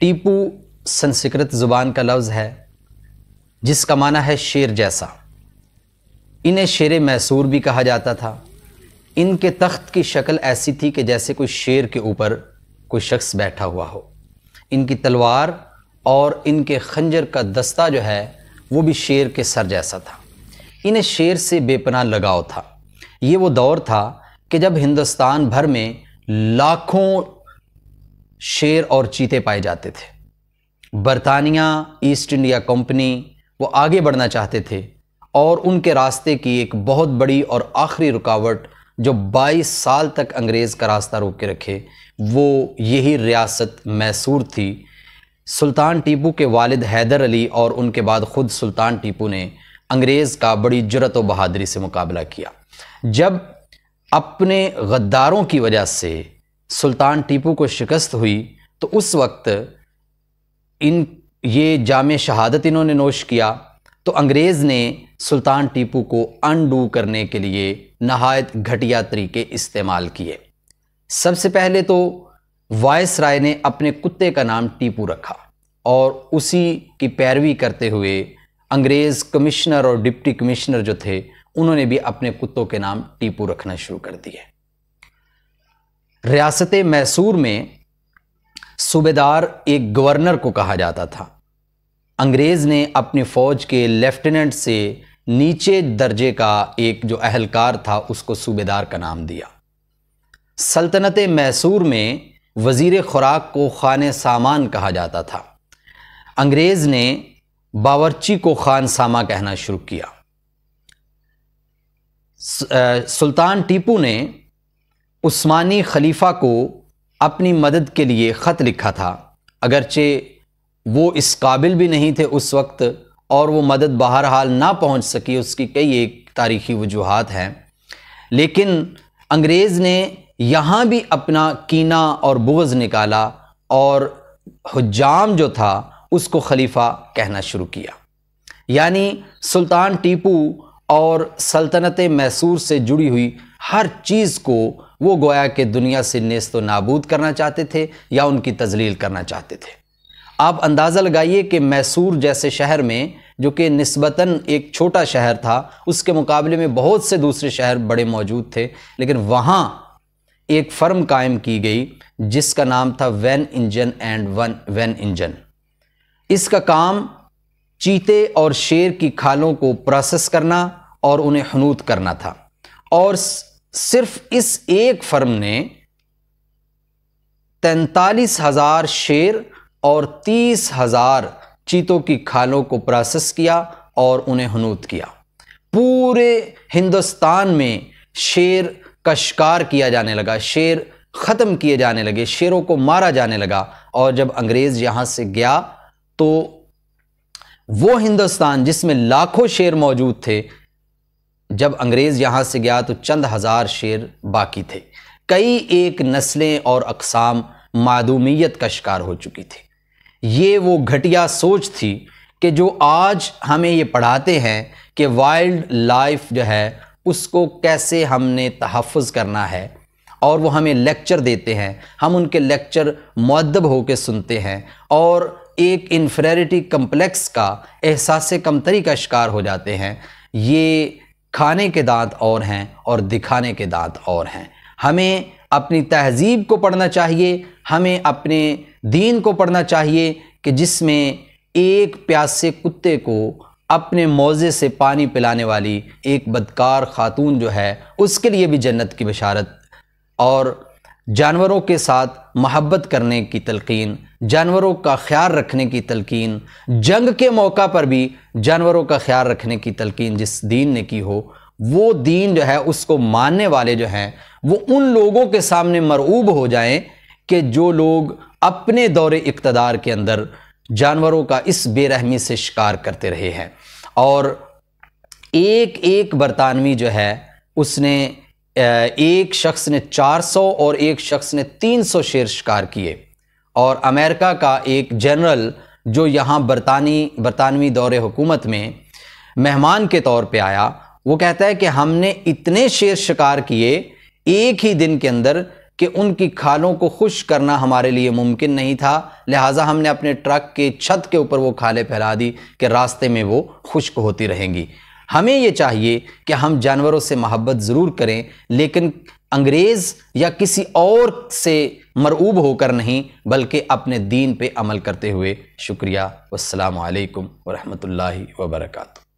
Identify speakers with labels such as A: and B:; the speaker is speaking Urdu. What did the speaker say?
A: ٹیپو سنسکرت زبان کا لفظ ہے جس کا معنی ہے شیر جیسا۔ انہیں شیر میسور بھی کہا جاتا تھا۔ ان کے تخت کی شکل ایسی تھی کہ جیسے کوئی شیر کے اوپر کوئی شخص بیٹھا ہوا ہو۔ ان کی تلوار اور ان کے خنجر کا دستہ جو ہے وہ بھی شیر کے سر جیسا تھا۔ انہیں شیر سے بے پناہ لگاؤ تھا۔ یہ وہ دور تھا کہ جب ہندوستان بھر میں لاکھوں شیر اور چیتے پائے جاتے تھے۔ برطانیہ ایسٹ انڈیا کمپنی وہ آگے بڑھنا چاہتے تھے اور ان کے راستے کی ایک بہت بڑی اور آخری رکاوٹ جو 22 سال تک انگریز کا راستہ روک کے رکھے وہ یہی ریاست میسور تھی۔ سلطان ٹیپو کے والد حیدر علی اور ان کے بعد خود سلطان ٹیپو نے انگریز کا بڑی جرأت و بہادری سے مقابلہ کیا۔ جب اپنے غداروں کی وجہ سے سلطان ٹیپو کو شکست ہوئی تو اس وقت یہ جام شہادت انہوں نے نوش کیا تو انگریز نے سلطان ٹیپو کو انڈو کرنے کے لیے نہایت گھٹیا طریقے استعمال کیے۔ سب سے پہلے تو وائس رائے نے اپنے کتے کا نام ٹیپو رکھا اور اسی کی پیروی کرتے ہوئے انگریز کمشنر اور ڈپٹی کمشنر جو تھے انہوں نے بھی اپنے کتوں کے نام ٹیپو رکھنا شروع کر دیے۔ ریاست میسور میں صوبیدار ایک گورنر کو کہا جاتا تھا۔ انگریز نے اپنی فوج کے لیفٹیننٹ سے نیچے درجے کا ایک جو اہلکار تھا اس کو صوبیدار کا نام دیا۔ سلطنت میسور میں وزیر خوراک کو خان سامان کہا جاتا تھا۔ انگریز نے باورچی کو خان ساما کہنا شروع کیا۔ سلطان ٹیپو نے عثمانی خلیفہ کو اپنی مدد کے لیے خط لکھا تھا، اگرچہ وہ اس قابل بھی نہیں تھے اس وقت اور وہ مدد بہرحال نہ پہنچ سکی، اس کی کئی ایک تاریخی وجوہات ہیں، لیکن انگریز نے یہاں بھی اپنا کینہ اور بغض نکالا اور حجام جو تھا اس کو خلیفہ کہنا شروع کیا۔ یعنی سلطان ٹیپو اور سلطنت میسور سے جڑی ہوئی ہر چیز کو وہ گویا کہ دنیا سے نیست و نابود کرنا چاہتے تھے یا ان کی تذلیل کرنا چاہتے تھے۔ آپ اندازہ لگائیے کہ میسور جیسے شہر میں جو کہ نسبتاً ایک چھوٹا شہر تھا اس کے مقابلے میں بہت سے دوسرے شہر بڑے موجود تھے، لیکن وہاں ایک فرم قائم کی گئی جس کا نام تھا van engine and van engine. اس کا کام چیتے اور شیر کی کھالوں کو پروسیس کرنا اور انہیں حنوط کرنا تھا، اور صرف اس ایک فرم نے 43,000 شیر اور 30,000 چیتوں کی کھالوں کو پروسیس کیا اور انہیں حنوط کیا۔ پورے ہندوستان میں شیر کا شکار کیا جانے لگا، شیر ختم کیے جانے لگے، شیروں کو مارا جانے لگا، اور جب انگریز یہاں سے گیا تو وہ ہندوستان جس میں لاکھوں شیر موجود تھے، جب انگریز یہاں سے گیا تو چند ہزار شیر باقی تھے۔ کئی ایک نسلیں اور اقسام معدومیت کا شکار ہو چکی تھی۔ یہ وہ گھٹیا سوچ تھی کہ جو آج ہمیں یہ پڑھاتے ہیں کہ وائلڈ لائف جو ہے اس کو کیسے ہم نے تحفظ کرنا ہے، اور وہ ہمیں لیکچر دیتے ہیں، ہم ان کے لیکچر مؤدب ہو کے سنتے ہیں اور ایک انفیریٹی کمپلیکس کا احساس کمتری کا شکار ہو جاتے ہیں۔ یہ کھانے کے دانت اور ہیں اور دکھانے کے دانت اور ہیں۔ ہمیں اپنی تہذیب کو پڑھنا چاہیے، ہمیں اپنے دین کو پڑھنا چاہیے کہ جس میں ایک پیاسے کتے کو اپنے موزے سے پانی پلانے والی ایک بدکار خاتون جو ہے اس کے لیے بھی جنت کی بشارت، اور جانوروں کے ساتھ محبت کرنے کی تلقین، جانوروں کا خیال رکھنے کی تلقین، جنگ کے موقع پر بھی جانوروں کا خیال رکھنے کی تلقین جس دین نے کی ہو، وہ دین جو ہے اس کو ماننے والے جو ہیں وہ ان لوگوں کے سامنے مرعوب ہو جائیں کہ جو لوگ اپنے دور اقتدار کے اندر جانوروں کا اس بے رحمی سے شکار کرتے رہے ہیں۔ اور ایک ایک برطانوی جو ہے اس نے ایک شخص نے 400 اور ایک شخص نے 300 شیر شکار کیے، اور امریکہ کا ایک جنرل جو یہاں برطانوی دور حکومت میں مہمان کے طور پہ آیا، وہ کہتا ہے کہ ہم نے اتنے شیر شکار کیے ایک ہی دن کے اندر کہ ان کی کھالوں کو خشک کرنا ہمارے لیے ممکن نہیں تھا، لہٰذا ہم نے اپنے ٹرک کے چھت کے اوپر وہ کھالیں پھیلا دی کہ راستے میں وہ خشک ہوتی رہیں گی۔ ہمیں یہ چاہیے کہ ہم جانوروں سے محبت ضرور کریں، لیکن انگریز یا کسی اور سے مرعوب ہو کر نہیں، بلکہ اپنے دین پہ عمل کرتے ہوئے۔ شکریہ، والسلام علیکم ورحمۃ اللہ وبرکاتہ۔